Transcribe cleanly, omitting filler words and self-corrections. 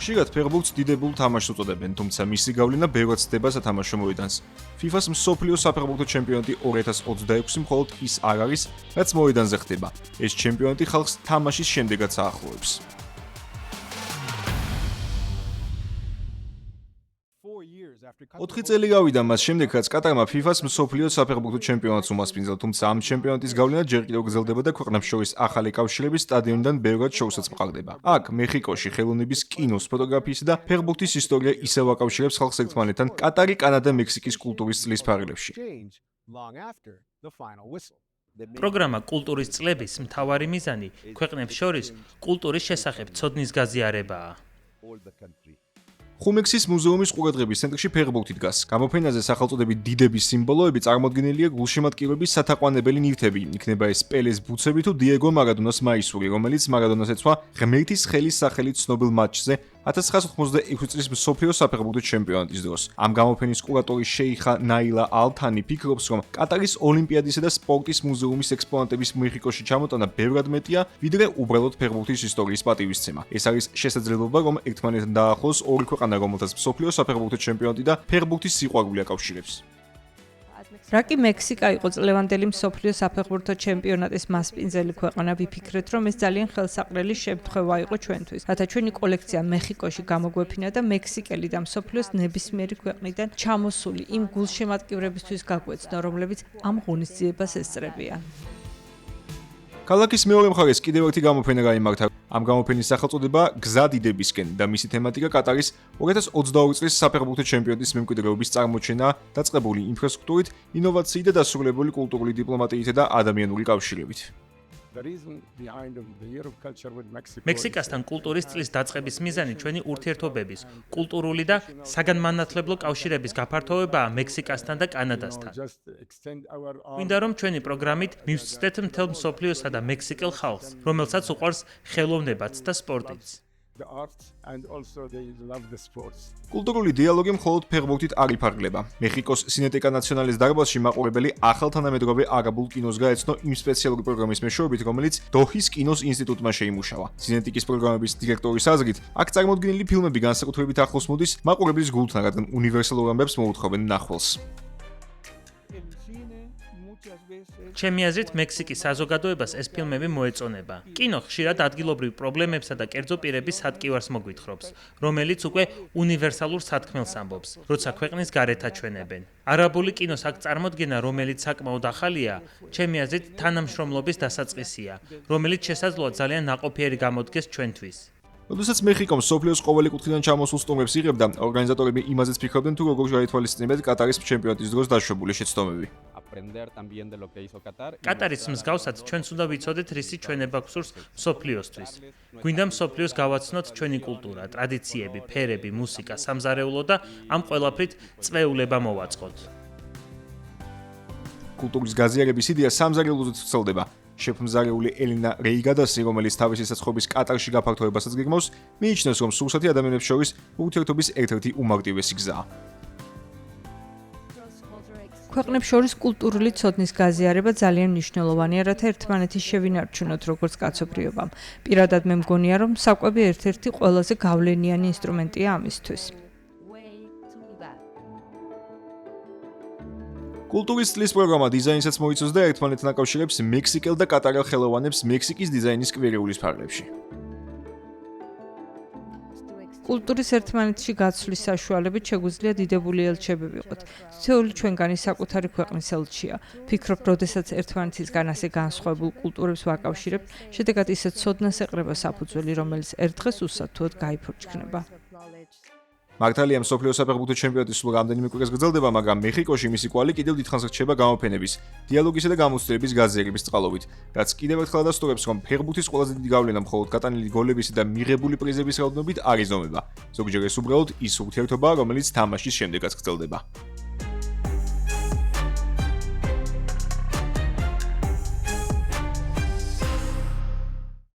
ხშირად ფეხბურთს დიდებულ თამაშს უწოდებენ, თუმცა მისი გავლენა ბევრად ცდება სათამაშო მოედანს. FIFA-ს მსოფლიო საფეხბურთო ჩემპიონატი 2026 მხოლოდ ის არ არის, რაც მოედანზე ხდება. ეს ჩემპიონატი ხალხს თამაშის შემდეგაც აახლოებს. 4 წელი გავიდა მას შემდეგ, რაც კატარმა FIFA-ს მსოფლიო საფეხბურთო ჩემპიონატს უმასპინძლა, თუმცა ამ ჩემპიონატის გავლენა ჯერ კიდევ გრძელდება და ქვეყნებს შორის ახალი კავშირების სტადიონიდან ბევრად შოუსაც მყარდება. აქ მეხიკოში ხელოვნების კინოს, ფოტოგრაფიისა და ფეხბურთის ისტორია ისევ აკავშირებს ხალხს ერთმანეთთან კატარი, კანადა, მექსიკის კულტურის წლის ფარგლებში. პროგრამა კულტურის წლების მთავარი მიზანი ქვეყნებს შორის კულტურის შესახებ ცოდნის გაზიარებაა. ხუმექსის მუზეუმის ყურადღების ცენტრში ფეხბურთი დგას. გამოფენაზე სახელწოდებით დიდების სიმბოლოები წარმოდგენილია გულშემატკივრების სათაყვანებელი ნივთები. იქნება ეს პელეს ბუცები თუ დიეგო მარადონას მაისური, რომელიც მარადონას ეცვა ღმერთის ხელის სახელით ცნობილ მატჩზე 1986 წლის მსოფლიო საფეხბურთო ჩემპიონატის დროს. ამ გამოფენის კურატორი შეიხა ნაილა ალ-თანი ფიქრობს, რომ კატარის ოლიმპიადისა და სპორტის მუზეუმის ექსპონატების მეხიკოში ჩამოტანა ბევრად მეტია, ვიდრე უბრალოდ ფეხბურთის ისტორიის პატივისცემა. ეს არის შესაძლებლობა, რომ ერთმანეთთან დაახლოს ორი ქვეყანა, რომელთაც მსოფლიო საფეხბურთო ჩემპიონატი და ფეხბურთის სიყვარული აკავშირებს. რაკი მექსიკა იყო წლევანდელი მსოფლიო საფეხბურთო ჩემპიონატის მასპინძელი ქვეყანა, ვიფიქრეთ, რომ ეს ძალიან ხელსაყრელი შემთხვევა იყო ჩვენთვის. რათა ჩვენი კოლექცია მეხიკოში გამოგვეფინა და მექსიკელი და მსოფლიოს ნებისმიერი ქვეყნიდან ჩამოსული იმ გულშემატკივრებისთვის გაგვეცნო, რომლებიც ამ ღონისძიებას ესწრებიან. ქალაქის მეორე მხარეს კიდევ ერთი გამოფენა გაიმართა. ამ გამოფენის სახელწოდება გზა დიდებისკენ და მისი თემატიკა კატარის 2022 წლის საფეხბურთო ჩემპიონატის მემკვიდრეობის წარმოჩენა, დაწყებული ინფრასტრუქტურით, ინოვაციით და დასრულებული კულტურული დიპლომატიით და ადამიანური კავშირებით. მექსიკასთან კულტურის წლის დაწყების მიზანი ჩვენი ურთიერთობების, კულტურული და საგანმანათლებლო კავშირების გაფართოვებაა მექსიკასთან და კანადასთან. მინდა რომ ჩვენი პროგრამით მივსწრეთ მთელ მსოფლიოსა და მექსიკელ ხალხს, რომელსაც უყვარს ხელოვნებაც და სპორტიც. კულტურული დიალოგი მხოლოდ ფეხბურთით არ იფარგლება. მეხიკოს სინეტეკა ნაციონალის დარბაზში მაყურებელი ახალ თანამედროვე არაბულ კინოს გაეცნო იმ სპეციალური პროგრამის მეშვეობით, რომელიც დოჰის კინოს ინსტიტუტმა შეიმუშავა. სინეტიკის პროგრამების დირექტორის აზრით, აქ წარმოდგენილი ფილმები განსაკუთრებით ახლოს მოდის მაყურებლის გულთან, რადგან უნივერსალურ ამბებს მოუთხოვენ ნახველს. ჩემი აზრით, მექსიკის საზოგადოებას ეს ფილმები მოეწონება. კინო ხშირად ადგილობრივ პრობლემებსა და კერძო პირების სატკივარს მოგვითხრობს, რომელიც უკვე უნივერსალურ სათქმელს ამბობს, როცა ქვეყნის გარეთ აჩვენებენ. არაბული კინოს აქ წარმოდგენა, რომელიც საკმაოდ ახალია, ჩემი აზრით, თანამშრომლობის დასაწყისია, რომელიც შესაძლოა ძალიან ნაყოფიერი გამოდგეს ჩვენთვის. როდესაც მეხიკო მსოფლიოს ყოველი კუთხიდან ჩამოსულ სტუმრებს იღებდა, ორგანიზატორები იმაზეც ფიქრობდნენ, თუ როგორ შეითვალისწინებენ კატარის ჩემპიონატის დროს დაშვებული შეცდომები. კატარის მსგავსად ჩვენც უნდა ვიცოდეთ, რისი ჩვენება გვსურს მსოფლიოსთვის. გვინდა მსოფლიოს გავაცნოთ ჩვენი კულტურა, ტრადიციები, ფერები, მუსიკა, სამზარეულო და ამ ყველაფრით წვეულება მოვაწყოთ. კულტურის გაზიარების იდეა სამზარეულოზე ვრცელდება. შეფმზარეული ელინა რეიგადასი, რომელიც თავისი საცხობის კატარში გაფართოებასაც გეგმავს, მიიჩნევს, რომ სურსათი ადამიანებს შორის ურთიერთობის ერთ-ერთი უმარტივესი გზაა. ქვეყნებს შორის კულტურული ცოდნის გაზიარება ძალიან მნიშვნელოვანია, რათა ერთმანეთის შევინარჩუნოთ როგორც კაცობრიობამ. პირადად მე მგონია, რომ საკვები ერთ-ერთი ყველაზე გავლენიანი ინსტრუმენტია ამისთვის. კულტურის წლის პროგრამა დიზაინსაც მოიცავს და ერთმანეთთან აკავშირებს მექსიკელ და კატარელ ხელოვანებს მექსიკის დიზაინის კვირეულის ფარგლებში. კულტურის ერთმანეთში გაცვლის საშუალებით შეგვიძლია დიდებული ელჩები ვიყოთ. თითოეული ჩვენგანი საკუთარი ქვეყნის ელჩია. ფიქრობ, როდესაც ერთმანეთისგან ასე განსხვავებულ კულტურებს ვაკავშირებთ, შედეგად ისეთ ცოდნას ეყრება საფუძველი, რომელიც ერთ დღეს უსათუოდ გაიფორჩქნება. მართალია მსოფლიო საფეხბურთო ჩემპიონატი სულ რამდენიმე კვირას გრძელდება, მაგრამ მეხიკოში მისი კვალი კიდევ დიდხანს რჩება გამოფენების, დიალოგისა და გამოცდილების გაზიარების წყალობით, რაც კიდევ ერთხელ ადასტურებს, რომ ფეხბურთის ყველაზე დიდი გავლენა მხოლოდ გატანილი გოლებისა და მიღებული პრიზების რაოდენობით არ იზომება. ზოგჯერ ეს უბრალოდ ის ურთიერთობაა, რომელიც თამაშის შემდეგაც გრძელდება.